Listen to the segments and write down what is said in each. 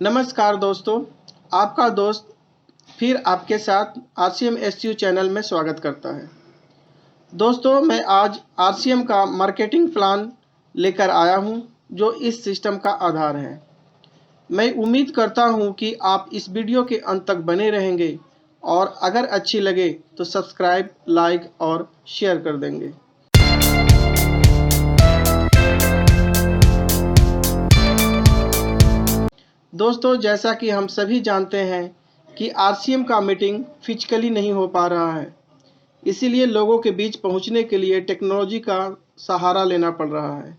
नमस्कार दोस्तों, आपका दोस्त फिर आपके साथ आरसीएम एसयू चैनल में स्वागत करता है। दोस्तों, मैं आज आरसीएम का मार्केटिंग प्लान लेकर आया हूं, जो इस सिस्टम का आधार है। मैं उम्मीद करता हूं कि आप इस वीडियो के अंत तक बने रहेंगे और अगर अच्छी लगे तो सब्सक्राइब, लाइक और शेयर कर देंगे। दोस्तों, जैसा कि हम सभी जानते हैं कि आरसीएम का मीटिंग फिजिकली नहीं हो पा रहा है, इसीलिए लोगों के बीच पहुंचने के लिए टेक्नोलॉजी का सहारा लेना पड़ रहा है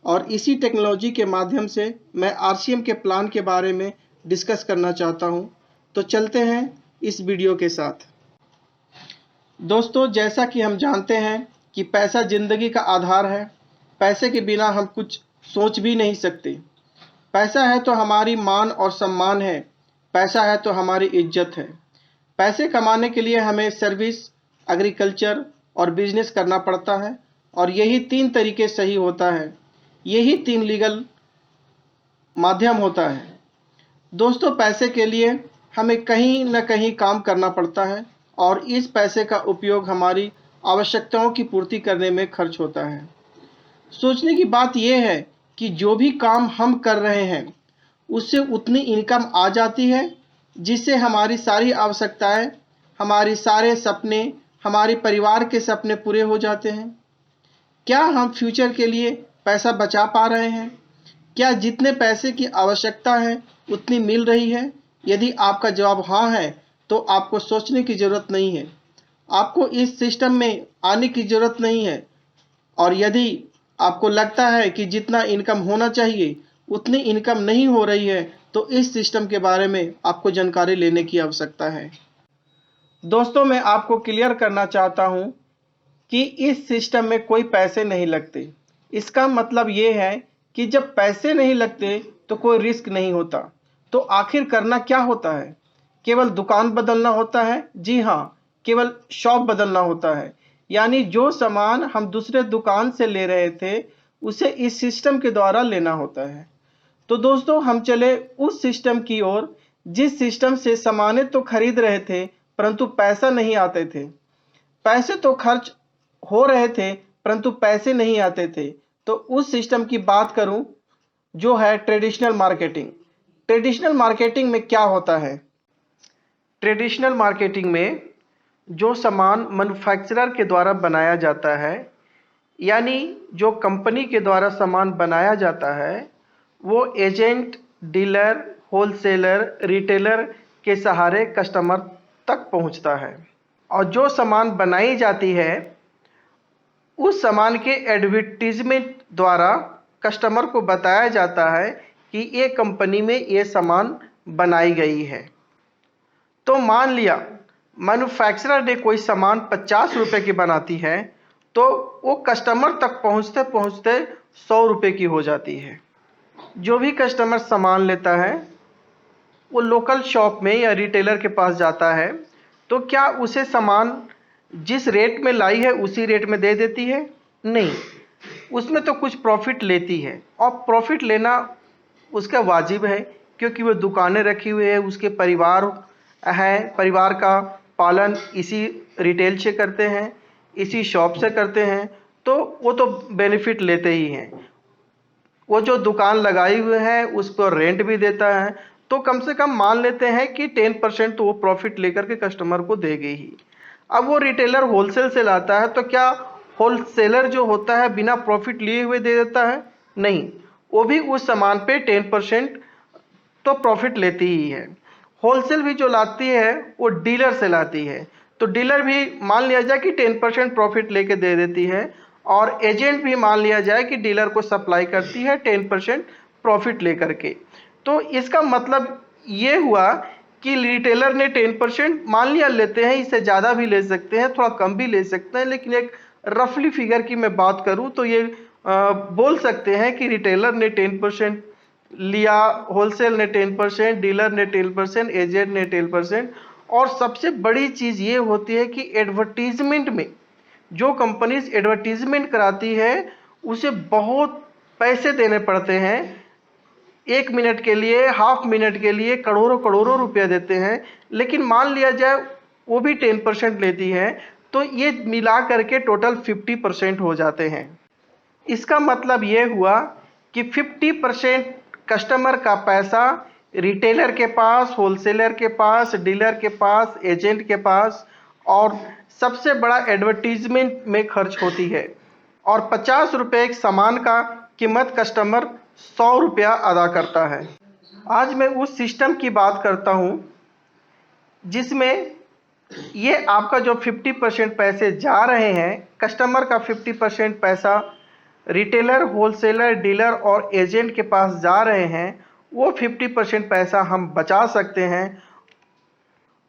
और इसी टेक्नोलॉजी के माध्यम से मैं आरसीएम के प्लान के बारे में डिस्कस करना चाहता हूं। तो चलते हैं इस वीडियो के साथ। दोस्तों, जैसा कि हम जानते हैं कि पैसा जिंदगी का आधार है। पैसे के बिना हम कुछ सोच भी नहीं सकते। पैसा है तो हमारी मान और सम्मान है, पैसा है तो हमारी इज्जत है। पैसे कमाने के लिए हमें सर्विस, एग्रीकल्चर और बिजनेस करना पड़ता है और यही 3 तरीके सही होता है। यही 3 लीगल माध्यम होता है। दोस्तों, पैसे के लिए हमें कहीं न कहीं काम करना पड़ता है और इस पैसे का उपयोग हमारी आवश्यकताओं की पूर्ति करने में खर्च होता है। सोचने की बात यह है कि जो भी काम हम कर रहे हैं उससे उतनी इनकम आ जाती है जिससे हमारी सारी आवश्यकताएं, हमारे सारे सपने, हमारे परिवार के सपने पूरे हो जाते हैं। क्या हम फ्यूचर के लिए पैसा बचा पा रहे हैं? क्या जितने पैसे की आवश्यकता है उतनी मिल रही है? यदि आपका जवाब हाँ है तो आपको सोचने की ज़रूरत नहीं है, आपको इस सिस्टम में आने की ज़रूरत नहीं है। और यदि आपको लगता है कि जितना इनकम होना चाहिए उतनी इनकम नहीं हो रही है तो इस सिस्टम के बारे में आपको जानकारी लेने की आवश्यकता है। दोस्तों, मैं आपको क्लियर करना चाहता हूं कि इस सिस्टम में कोई पैसे नहीं लगते। इसका मतलब ये है कि जब पैसे नहीं लगते तो कोई रिस्क नहीं होता। तो आखिर करना क्या होता है? केवल दुकान बदलना होता है? जी हाँ, केवल शॉप बदलना होता है। यानी जो सामान हम दूसरे दुकान से ले रहे थे उसे इस सिस्टम के द्वारा लेना होता है। तो दोस्तों, हम चले उस सिस्टम की ओर जिस सिस्टम से सामानें तो खरीद रहे थे परंतु पैसा नहीं आते थे। पैसे तो खर्च हो रहे थे परंतु पैसे नहीं आते थे। तो उस सिस्टम की बात करूं जो है ट्रेडिशनल मार्केटिंग। ट्रेडिशनल मार्केटिंग में क्या होता है? ट्रेडिशनल मार्केटिंग में जो सामान मैन्युफैक्चरर के द्वारा बनाया जाता है, यानी जो कंपनी के द्वारा सामान बनाया जाता है, वो एजेंट, डीलर, होलसेलर, रिटेलर के सहारे कस्टमर तक पहुंचता है। और जो सामान बनाई जाती है उस सामान के एडवर्टीजमेंट द्वारा कस्टमर को बताया जाता है कि ये कंपनी में ये सामान बनाई गई है। तो मान लिया मैन्युफैक्चरर ने कोई सामान 50 रुपए की बनाती है तो वो कस्टमर तक पहुंचते पहुंचते 100 रुपए की हो जाती है। जो भी कस्टमर सामान लेता है वो लोकल शॉप में या रिटेलर के पास जाता है तो क्या उसे सामान जिस रेट में लाई है उसी रेट में दे देती है? नहीं, उसमें तो कुछ प्रॉफिट लेती है और प्रॉफिट लेना उसका वाजिब है, क्योंकि वो दुकानें रखी हुई है, उसके परिवार है, परिवार का पालन इसी रिटेल से करते हैं, इसी शॉप से करते हैं, तो वो तो बेनिफिट लेते ही हैं। वो जो दुकान लगाई हुई है उस पर रेंट भी देता है, तो कम से कम मान लेते हैं कि 10% तो वो प्रॉफिट लेकर के कस्टमर को देगी ही। अब वो रिटेलर होलसेल से लाता है तो क्या होलसेलर जो होता है बिना प्रॉफिट लिए हुए दे देता है? नहीं, वो भी उस सामान पे 10% तो प्रॉफिट लेती ही है। होलसेल भी जो लाती है वो डीलर से लाती है, तो डीलर भी मान लिया जाए कि 10% प्रॉफिट लेके दे देती है और एजेंट भी मान लिया जाए कि डीलर को सप्लाई करती है 10% प्रॉफिट लेकर के। तो इसका मतलब ये हुआ कि रिटेलर ने 10% मान लिया लेते हैं, इससे ज़्यादा भी ले सकते हैं, थोड़ा कम भी ले सकते हैं, लेकिन एक रफली फिगर की मैं बात करूं तो ये बोल सकते हैं कि रिटेलर ने 10% लिया, होलसेल ने 10%, डीलर ने 10%, एजेंट ने 10%। और सबसे बड़ी चीज़ ये होती है कि एडवर्टीजमेंट में जो कंपनीज एडवर्टीजमेंट कराती है उसे बहुत पैसे देने पड़ते हैं 1 मिनट के लिए, हाफ मिनट के लिए करोड़ों करोड़ों रुपया देते हैं, लेकिन मान लिया जाए वो भी 10% लेती है, तो ये मिला करके टोटल 50% हो जाते हैं। इसका मतलब ये हुआ कि 50% कस्टमर का पैसा रिटेलर के पास, होलसेलर के पास, डीलर के पास, एजेंट के पास और सबसे बड़ा एडवर्टीजमेंट में खर्च होती है, और 50 रुपये एक सामान का कीमत कस्टमर 100 रुपया अदा करता है। आज मैं उस सिस्टम की बात करता हूँ जिसमें ये आपका जो 50% पैसे जा रहे हैं, कस्टमर का 50% पैसा रिटेलर, होलसेलर, डीलर और एजेंट के पास जा रहे हैं, वो 50% पैसा हम बचा सकते हैं।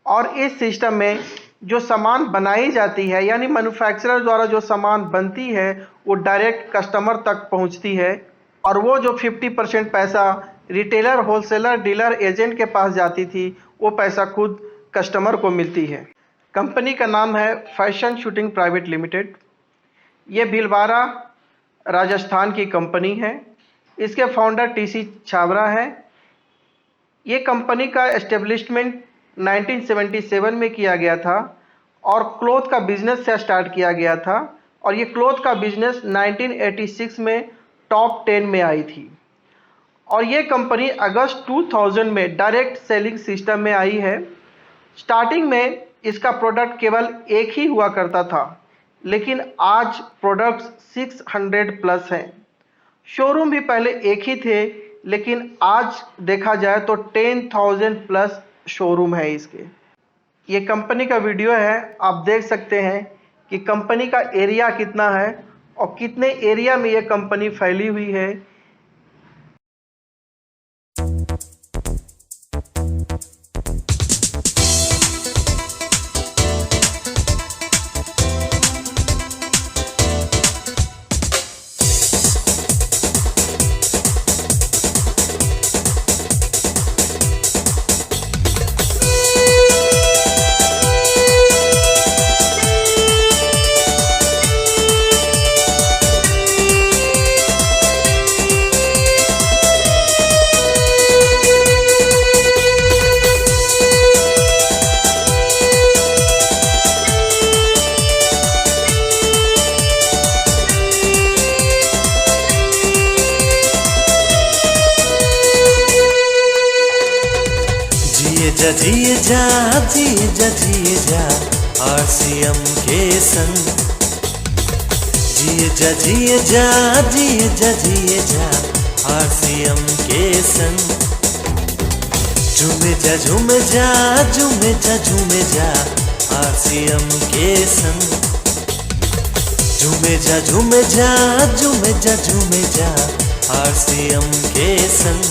और इस सिस्टम में जो सामान बनाई जाती है, यानी मैन्युफैक्चरर द्वारा जो सामान बनती है, वो डायरेक्ट कस्टमर तक पहुंचती है, और वो जो 50% पैसा रिटेलर, होलसेलर, डीलर, एजेंट के पास जाती थी, वो पैसा खुद कस्टमर को मिलती है। कंपनी का नाम है फैशन शूटिंग प्राइवेट लिमिटेड। ये भीलवाड़ा राजस्थान की कंपनी है। इसके फाउंडर टीसी छाबड़ा है। ये कंपनी का एस्टेब्लिशमेंट 1977 में किया गया था और क्लॉथ का बिजनेस से स्टार्ट किया गया था, और ये क्लॉथ का बिजनेस 1986 में टॉप 10 में आई थी। और ये कंपनी अगस्त 2000 में डायरेक्ट सेलिंग सिस्टम में आई है। स्टार्टिंग में इसका प्रोडक्ट केवल एक ही हुआ करता था, लेकिन आज प्रोडक्ट्स 600 प्लस हैं। शोरूम भी पहले एक ही थे, लेकिन आज देखा जाए तो 10,000 प्लस शोरूम है इसके। ये कंपनी का वीडियो है, आप देख सकते हैं कि कंपनी का एरिया कितना है और कितने एरिया में ये कंपनी फैली हुई है। जिए जा आरसीएम के संग। जिए जा आरसीएम के संग। झूमे जा आरसीएम के संग। झूमे जा आरसीएम के संग।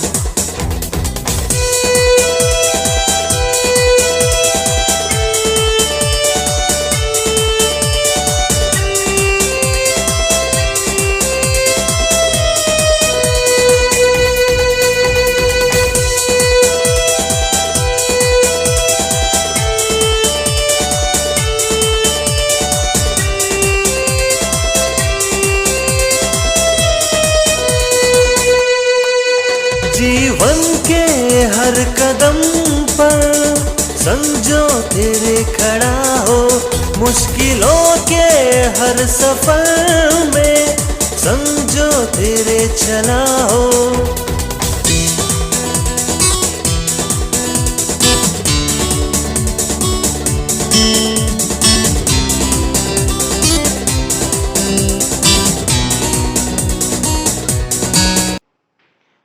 जीवन के हर कदम पर समझो तेरे खड़ा हो। मुश्किलों के हर सफर में समझो तेरे चला हो।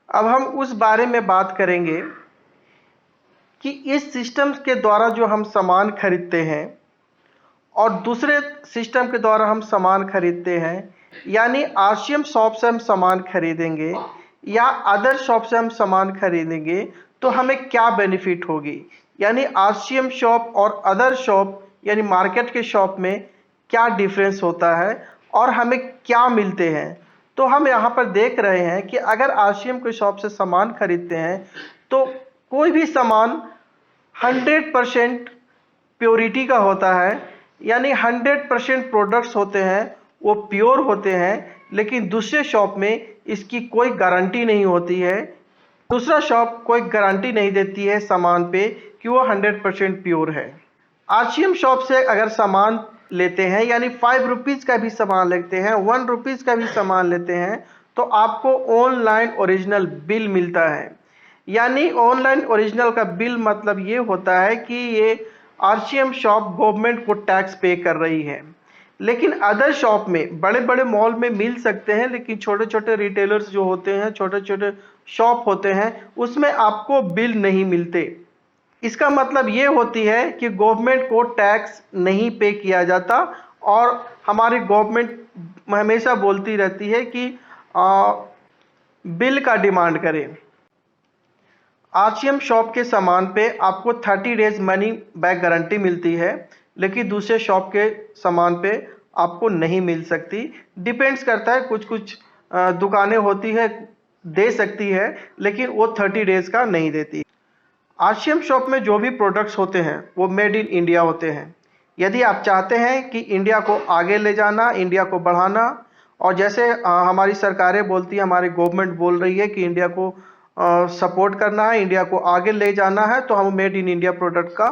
अब हम उस बारे में बात करेंगे कि इस सिस्टम के द्वारा जो हम सामान खरीदते हैं और दूसरे सिस्टम के द्वारा हम सामान खरीदते हैं, यानी आरसीएम शॉप से हम सामान खरीदेंगे या अदर शॉप से हम सामान खरीदेंगे, तो हमें क्या बेनिफिट होगी, यानी आरसीएम शॉप और अदर शॉप यानी मार्केट के शॉप में क्या डिफरेंस होता है और हमें क्या मिलते हैं। तो हम यहाँ पर देख रहे हैं कि अगर आरसीएम के शॉप से सामान खरीदते हैं तो कोई भी सामान 100% प्योरिटी का होता है, यानी 100% प्रोडक्ट्स होते हैं वो प्योर होते हैं, लेकिन दूसरे शॉप में इसकी कोई गारंटी नहीं होती है, दूसरा शॉप कोई गारंटी नहीं देती है सामान पे कि वो 100% प्योर है। आरसीएम शॉप से अगर सामान लेते हैं, यानी 5 रुपीज़ का भी सामान लेते हैं, 1 रुपीज़ का भी सामान लेते हैं, तो आपको ऑनलाइन ओरिजिनल बिल मिलता है। यानी ऑनलाइन ओरिजिनल का बिल मतलब ये होता है कि ये आरसीएम शॉप गवर्नमेंट को टैक्स पे कर रही है। लेकिन अदर शॉप में, बड़े बड़े मॉल में मिल सकते हैं, लेकिन छोटे छोटे रिटेलर्स जो होते हैं, छोटे छोटे शॉप होते हैं, उसमें आपको बिल नहीं मिलते। इसका मतलब ये होती है कि गवर्नमेंट को टैक्स नहीं पे किया जाता, और हमारी गवर्नमेंट हमेशा बोलती रहती है कि बिल का डिमांड करें। आरसीएम शॉप के सामान पे आपको 30 डेज मनी बैक गारंटी मिलती है, लेकिन दूसरे शॉप के सामान पे आपको नहीं मिल सकती। डिपेंड्स करता है, कुछ कुछ दुकानें होती है दे सकती है, लेकिन वो 30 डेज का नहीं देती। आरसीएम शॉप में जो भी प्रोडक्ट्स होते हैं वो मेड इन इंडिया होते हैं। यदि आप चाहते हैं कि इंडिया को आगे ले जाना, इंडिया को बढ़ाना, और जैसे हमारी सरकारें बोलती है, हमारी गवर्नमेंट बोल रही है कि इंडिया को सपोर्ट करना है, इंडिया को आगे ले जाना है, तो हम मेड इन इंडिया प्रोडक्ट का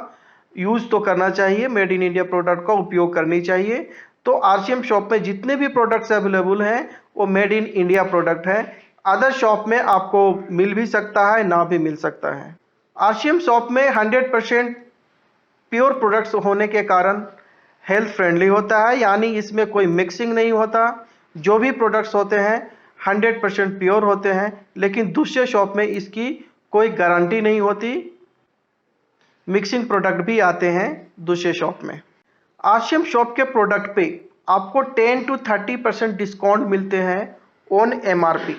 यूज़ तो करना चाहिए, मेड इन इंडिया प्रोडक्ट का उपयोग करनी चाहिए। तो आरसीएम शॉप में जितने भी प्रोडक्ट्स अवेलेबल हैं वो मेड इन इंडिया प्रोडक्ट है। अदर शॉप में आपको मिल भी सकता है, ना भी मिल सकता है। आरसीएम शॉप में 100% प्योर प्रोडक्ट्स होने के कारण हेल्थ फ्रेंडली होता है, यानी इसमें कोई मिक्सिंग नहीं होता। जो भी प्रोडक्ट्स होते हैं 100% प्योर होते हैं, लेकिन दूसरे शॉप में इसकी कोई गारंटी नहीं होती। मिक्सिंग प्रोडक्ट भी आते हैं दूसरे शॉप में। आरसीएम शॉप के प्रोडक्ट पे आपको 10 to 30% डिस्काउंट मिलते हैं ऑन एमआरपी।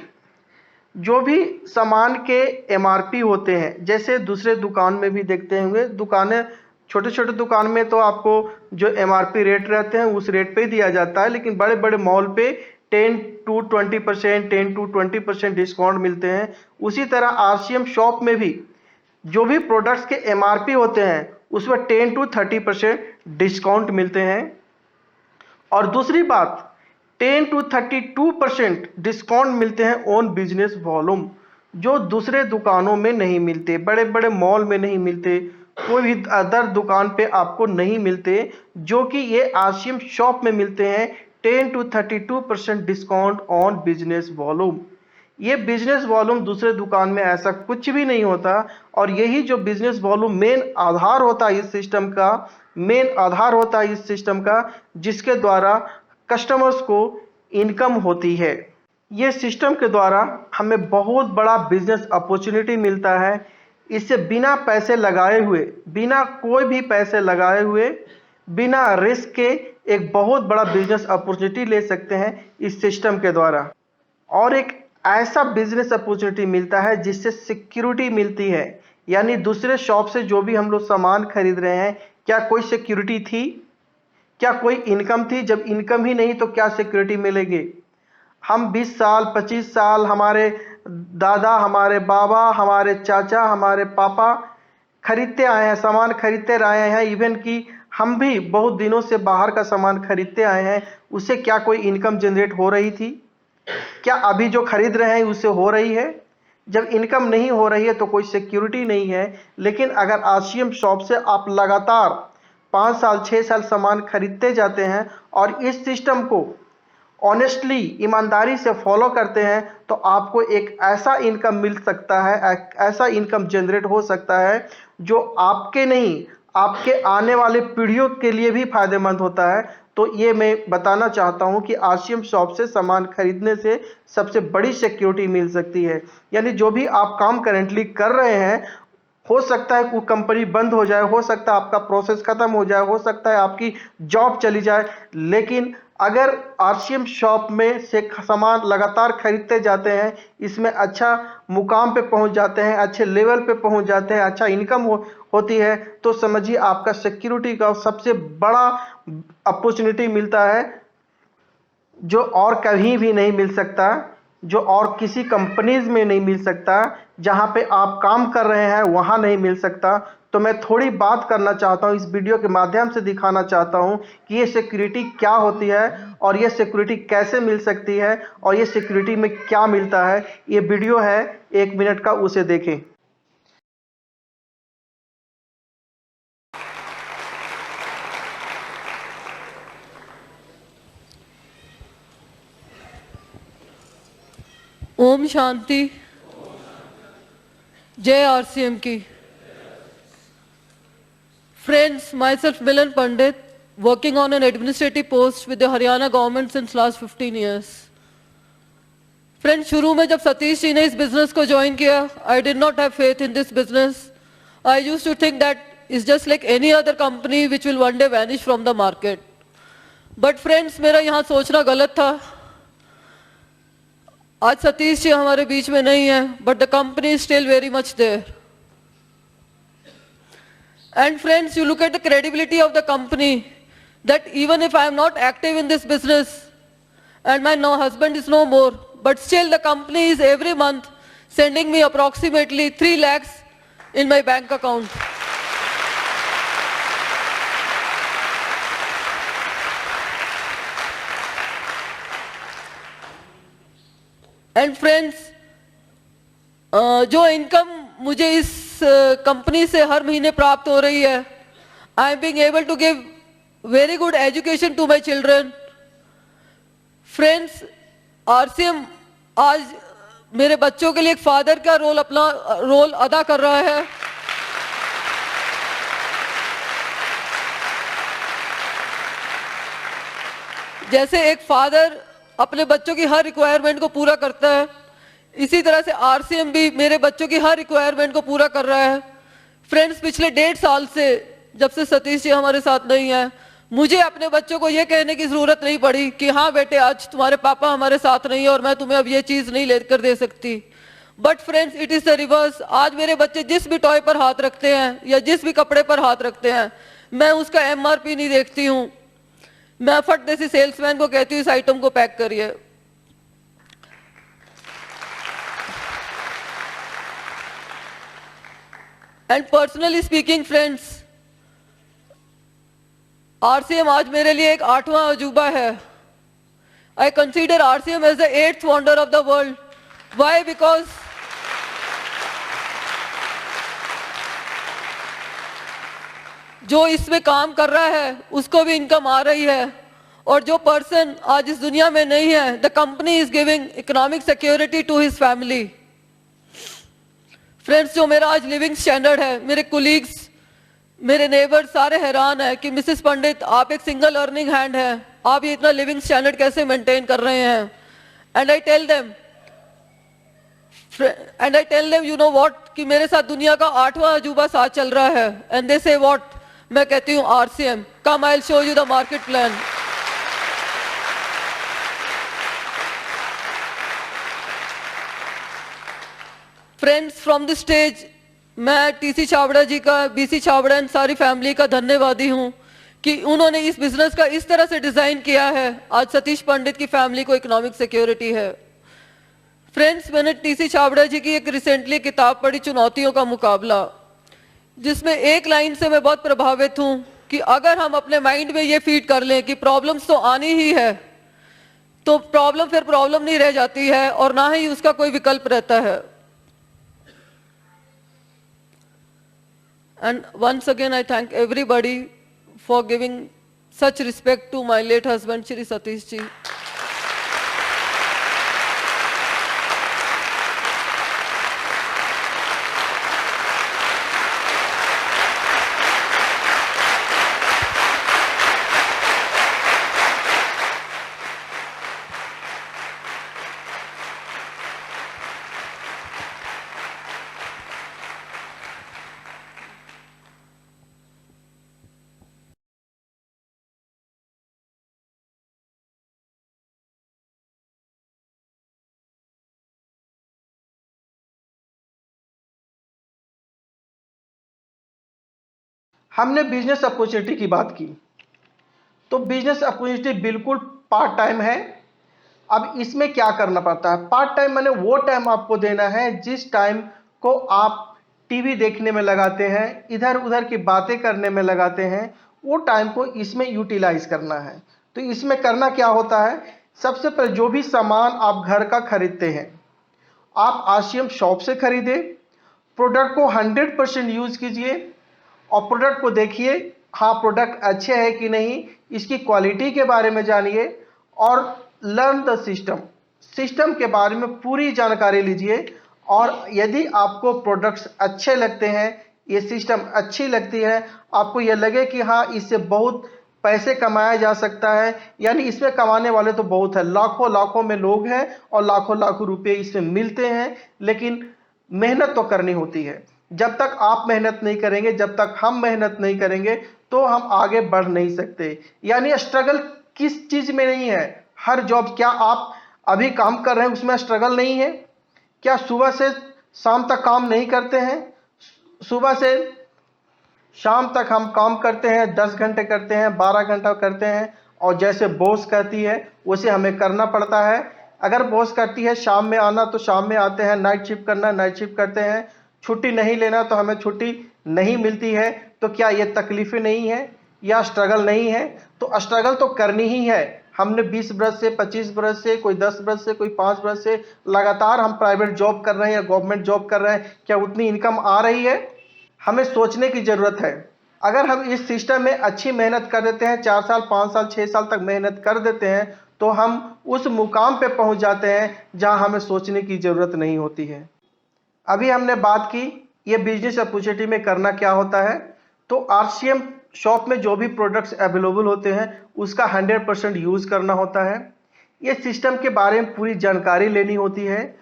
जो भी सामान के एमआरपी होते हैं, जैसे दूसरे दुकान में भी देखते होंगे, दुकानें छोटे छोटे दुकान में तो आपको जो एमआरपी रेट रहते हैं उस रेट पे ही दिया जाता है, लेकिन बड़े बड़े मॉल पे 10 to 20% डिस्काउंट मिलते हैं। उसी तरह आरसीएम शॉप में भी जो भी प्रोडक्ट्स के एमआरपी होते हैं उसमें 10 to 30% डिस्काउंट मिलते हैं। और दूसरी बात, 10 to 32% डिस्काउंट मिलते हैं ऑन बिजनेस वॉल्यूम, जो दूसरे दुकानों में नहीं मिलते, बड़े बड़े मॉल में नहीं मिलते, कोई भी अदर दुकान पे आपको नहीं मिलते, जो कि ये आरसीएम शॉप में मिलते हैं। 10 to 32% discount on business volume. ये बिजनेस वॉल्यूम दूसरे दुकान में ऐसा कुछ भी नहीं होता, और यही जो बिजनेस वॉल्यूम मेन आधार होता है इस सिस्टम का, जिसके द्वारा कस्टमर्स को इनकम होती है। ये सिस्टम के द्वारा हमें बहुत बड़ा बिजनेस अपॉर्चुनिटी मिलता है। इससे बिना पैसे लगाए हुए, बिना कोई भी पैसे लगाए हुए, बिना रिस्क के एक बहुत बड़ा बिजनेस अपॉर्चुनिटी ले सकते हैं इस सिस्टम के द्वारा। और एक ऐसा बिजनेस अपॉर्चुनिटी मिलता है जिससे सिक्योरिटी मिलती है, यानी दूसरे शॉप से जो भी हम लोग सामान खरीद रहे हैं, क्या कोई सिक्योरिटी थी, क्या कोई इनकम थी? जब इनकम ही नहीं तो क्या सिक्योरिटी मिलेगी? हम 20 साल 25 साल, हमारे दादा, हमारे बाबा, हमारे चाचा, हमारे पापा खरीदते आए हैं, सामान खरीदते रहे हैं। इवन कि हम भी बहुत दिनों से बाहर का सामान खरीदते आए हैं, उससे क्या कोई इनकम जनरेट हो रही थी? क्या अभी जो खरीद रहे हैं उससे हो रही है? जब इनकम नहीं हो रही है तो कोई सिक्योरिटी नहीं है। लेकिन अगर आरसीएम शॉप से आप लगातार 5 साल 6 साल सामान खरीदते जाते हैं और इस सिस्टम को ऑनेस्टली, ईमानदारी से फॉलो करते हैं, तो आपको एक ऐसा इनकम मिल सकता है, ऐसा इनकम जनरेट हो सकता है जो आपके नहीं, आपके आने वाले पीढ़ियों के लिए भी फायदेमंद होता है। तो ये मैं बताना चाहता हूँ कि आरसीएम शॉप से सामान खरीदने से सबसे बड़ी सिक्योरिटी मिल सकती है। यानी जो भी आप काम करेंटली कर रहे हैं, हो सकता है कोई कंपनी बंद हो जाए, हो सकता है आपका प्रोसेस खत्म हो जाए, हो सकता है आपकी जॉब चली जाए, लेकिन अगर आरसीएम शॉप में से सामान लगातार खरीदते जाते हैं, इसमें अच्छा मुकाम पे पहुंच जाते हैं, अच्छे लेवल पे पहुंच जाते हैं, अच्छा इनकम होती है, तो समझिए आपका सिक्योरिटी का सबसे बड़ा अपॉर्चुनिटी मिलता है, जो और कहीं भी नहीं मिल सकता। जो और किसी कंपनीज में नहीं मिल सकता, जहां पे आप काम कर रहे हैं वहां नहीं मिल सकता। तो मैं थोड़ी बात करना चाहता हूं, इस वीडियो के माध्यम से दिखाना चाहता हूं कि ये सिक्योरिटी क्या होती है और ये सिक्योरिटी कैसे मिल सकती है और ये सिक्योरिटी में क्या मिलता है। ये वीडियो है 1 मिनट का, उसे देखें। ओम शांति। जय आरसीएम की। Friends, myself Milan Pandit, working on an administrative post with the Haryana government since last 15 years. Friends, शुरू में जब सतीश जी ने इस बिजनेस को ज्वाइन किया, I did not have faith in this business. I used to think that it's just like any other company which will one day vanish from the market. But friends, मेरा यहाँ सोचना गलत था। आज सतीश जी हमारे बीच में नहीं है, but the company is still very much there. And friends, you look at the credibility of the company, that even if I am not active in this business and my husband is no more, but still the company is every month sending me approximately 3 lakhs in my bank account. And friends, जो income मुझे इस company से हर महीने प्राप्त हो रही है, I am being able to give very good education to my children. Friends, RCM आज मेरे बच्चों के लिए एक फादर का अपना रोल अदा कर रहा है। जैसे एक फादर अपने बच्चों की हर रिक्वायरमेंट को पूरा करता है, इसी तरह से आरसीएम भी मेरे बच्चों की हर रिक्वायरमेंट को पूरा कर रहा है। फ्रेंड्स, पिछले 1.5 साल से जब से सतीश जी हमारे साथ नहीं है, मुझे अपने बच्चों को ये कहने की जरूरत नहीं पड़ी कि हाँ बेटे, आज तुम्हारे पापा हमारे साथ नहीं है और मैं तुम्हें अब ये चीज नहीं लेकर दे सकती। But friends, it is the reverse. आज मेरे बच्चे जिस भी टॉय पर हाथ रखते हैं या जिस भी कपड़े पर हाथ रखते हैं, मैं उसका एमआरपी नहीं देखती हूँ। मैं फट जैसी सेल्समैन को कहती हूँ इस आइटम को पैक करिए। And personally speaking friends, RCM आज मेरे लिए एक 8वां अजूबा है। I consider RCM as the 8th wonder of the world. Why? Because जो इसमें काम कर रहा है उसको भी इनकम आ रही है, और जो पर्सन आज इस दुनिया में नहीं है, the company is giving economic security to his family. Friends, जो मेरा आज लिविंग स्टैंडर्ड है, मेरे कुलीग्स, मेरे नेबर सारे हैरान है कि मिसेस पंडित, आप एक सिंगल अर्निंग हैंड है, आप ये इतना लिविंग स्टैंडर्ड कैसे मेंटेन कर रहे हैं। And I tell them you know what, कि मेरे साथ दुनिया का 8वां अजूबा साथ चल रहा है। एंड दे से व्हाट? मैं कहती हूँ RCM, come I will show you the market plan. Friends, from the stage मैं टीसी छाबड़ा जी का, बीसी छाबड़ा एंड सारी फैमिली का धन्यवादी हूं कि उन्होंने इस बिजनेस का इस तरह से डिजाइन किया है। आज सतीश पंडित की फैमिली को इकोनॉमिक सिक्योरिटी है। फ्रेंड्स, मैंने टीसी छाबड़ा जी की एक रिसेंटली किताब पढ़ी, चुनौतियों का मुकाबला, जिसमें एक लाइन से मैं बहुत प्रभावित हूं कि अगर हम अपने माइंड में ये फीड कर लें कि प्रॉब्लम्स तो आनी ही है, तो प्रॉब्लम फिर प्रॉब्लम नहीं रह जाती है और ना ही उसका कोई विकल्प रहता है। And once again, I thank everybody for giving such respect to my late husband, Shri Satish ji. हमने बिजनेस अपॉर्चुनिटी की बात की, तो बिजनेस अपॉर्चुनिटी बिल्कुल पार्ट टाइम है। अब इसमें क्या करना पड़ता है, पार्ट टाइम मैंने वो टाइम आपको देना है जिस टाइम को आप टीवी देखने में लगाते हैं, इधर उधर की बातें करने में लगाते हैं, वो टाइम को इसमें यूटिलाइज करना है। तो इसमें करना क्या होता है, सबसे पहले जो भी सामान आप घर का खरीदते हैं आप आरसीएम शॉप से खरीदें, प्रोडक्ट को 100% यूज कीजिए और प्रोडक्ट को देखिए, हाँ प्रोडक्ट अच्छे है कि नहीं, इसकी क्वालिटी के बारे में जानिए और लर्न द सिस्टम के बारे में पूरी जानकारी लीजिए। और यदि आपको प्रोडक्ट्स अच्छे लगते हैं, ये सिस्टम अच्छी लगती है, आपको ये लगे कि हाँ इससे बहुत पैसे कमाया जा सकता है, यानी इसमें कमाने वाले तो बहुत है, लाखों लाखों में लोग हैं और लाखों लाखों रुपए इसमें मिलते हैं, लेकिन मेहनत तो करनी होती है। जब तक आप मेहनत नहीं करेंगे, जब तक हम मेहनत नहीं करेंगे तो हम आगे बढ़ नहीं सकते। यानी स्ट्रगल किस चीज में नहीं है, हर जॉब, क्या आप अभी काम कर रहे हैं उसमें स्ट्रगल नहीं है? क्या सुबह से शाम तक काम नहीं करते हैं? सुबह से शाम तक हम काम करते हैं, 10 घंटे करते हैं, 12 घंटा करते हैं, और जैसे बॉस कहती है वैसे हमें करना पड़ता है। अगर बॉस कहती है शाम में आना तो शाम में आते हैं, नाइट शिफ्ट करना नाइट शिफ्ट करते हैं, छुट्टी नहीं लेना तो हमें छुट्टी नहीं मिलती है। तो क्या ये तकलीफें नहीं है या स्ट्रगल नहीं है? तो स्ट्रगल तो करनी ही है। हमने 20 बरस से, 25 बरस से, कोई 10 बरस से, कोई 5 बरस से लगातार हम प्राइवेट जॉब कर रहे हैं या गवर्नमेंट जॉब कर रहे हैं, क्या उतनी इनकम आ रही है? हमें सोचने की जरूरत है। अगर हम इस सिस्टम में अच्छी मेहनत कर देते हैं, 4 साल 5 साल 6 साल तक मेहनत कर देते हैं, तो हम उस मुकाम पे पहुंच जाते हैं जहां हमें सोचने की जरूरत नहीं होती है। अभी हमने बात की ये बिजनेस अपॉर्चुनिटी में करना क्या होता है। तो आरसीएम शॉप में जो भी प्रोडक्ट्स अवेलेबल होते हैं उसका 100% यूज करना होता है। ये सिस्टम के बारे में पूरी जानकारी लेनी होती है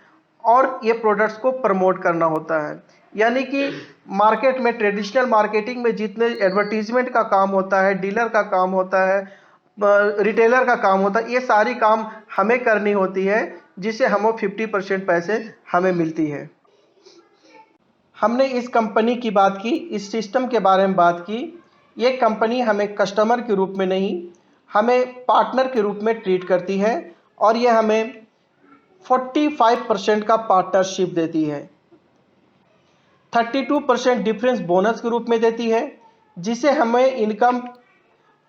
और ये प्रोडक्ट्स को प्रमोट करना होता है। यानी कि मार्केट में, ट्रेडिशनल मार्केटिंग में जितने एडवर्टीजमेंट का काम होता है, डीलर का काम होता है, रिटेलर का काम होता है, ये सारी काम हमें करनी होती है, जिससे हमें 50% पैसे हमें मिलती है। हमने इस कंपनी की बात की, इस सिस्टम के बारे में बात की। ये कंपनी हमें कस्टमर के रूप में नहीं, हमें पार्टनर के रूप में ट्रीट करती है और ये हमें 45% का पार्टनरशिप देती है, 32% डिफरेंस बोनस के रूप में देती है, जिसे हमें इनकम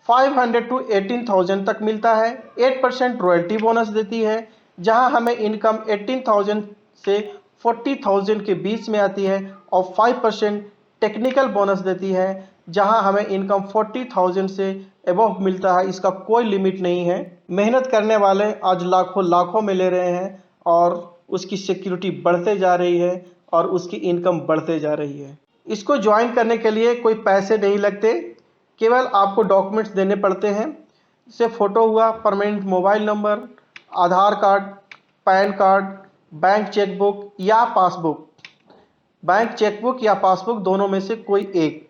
500 to 18,000 तक मिलता है। 8% रॉयल्टी बोनस देती है, जहां हमें इनकम 18,000 से 40,000 के बीच में आती है, और 5% टेक्निकल बोनस देती है, जहां हमें इनकम 40,000 से एबव मिलता है। इसका कोई लिमिट नहीं है। मेहनत करने वाले आज लाखों लाखों में ले रहे हैं और उसकी सिक्योरिटी बढ़ते जा रही है और उसकी इनकम बढ़ते जा रही है। इसको ज्वाइन करने के लिए कोई पैसे नहीं लगते, केवल आपको डॉक्यूमेंट्स देने पड़ते हैं। जैसे फ़ोटो हुआ, permanent mobile number, Aadhaar card, PAN card, bank chequebook या पासबुक। बैंक चेकबुक या पासबुक दोनों में से कोई एक।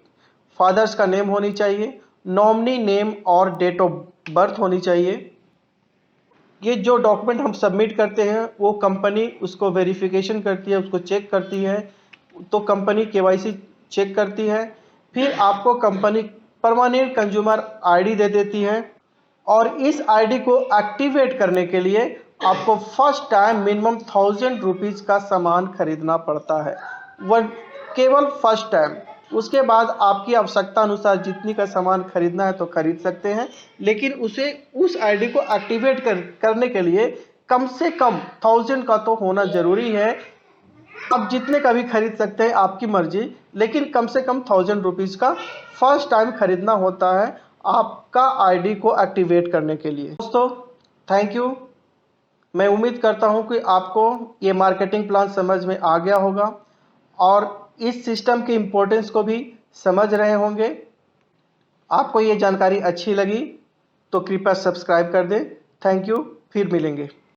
फादर्स का नेम होनी चाहिए, नॉमिनी नेम और डेट ऑफ बर्थ होनी चाहिए। ये जो डॉक्यूमेंट हम सबमिट करते हैं वो कंपनी उसको वेरिफिकेशन करती है, उसको चेक करती है, तो कंपनी केवाईसी चेक करती है। फिर आपको कंपनी परमानेंट कंज्यूमर आईडी दे देती है, और इस आईडी को एक्टिवेट करने के लिए आपको फर्स्ट टाइम मिनिमम 1000 रुपीज़ का सामान खरीदना पड़ता है, वह केवल फर्स्ट टाइम। उसके बाद आपकी आवश्यकता अनुसार जितनी का सामान खरीदना है तो खरीद सकते हैं, लेकिन उस आईडी को एक्टिवेट करने के लिए कम से कम 1000 का तो होना जरूरी है। आप जितने का भी खरीद सकते हैं, आपकी मर्जी, लेकिन कम से कम 1000 रुपीज़ का फर्स्ट टाइम खरीदना होता है आपका आईडी को एक्टिवेट करने के लिए। दोस्तों थैंक यू। मैं उम्मीद करता हूं कि आपको ये मार्केटिंग प्लान समझ में आ गया होगा और इस सिस्टम की इम्पोर्टेंस को भी समझ रहे होंगे। आपको ये जानकारी अच्छी लगी तो कृपया सब्सक्राइब कर दें। थैंक यू, फिर मिलेंगे।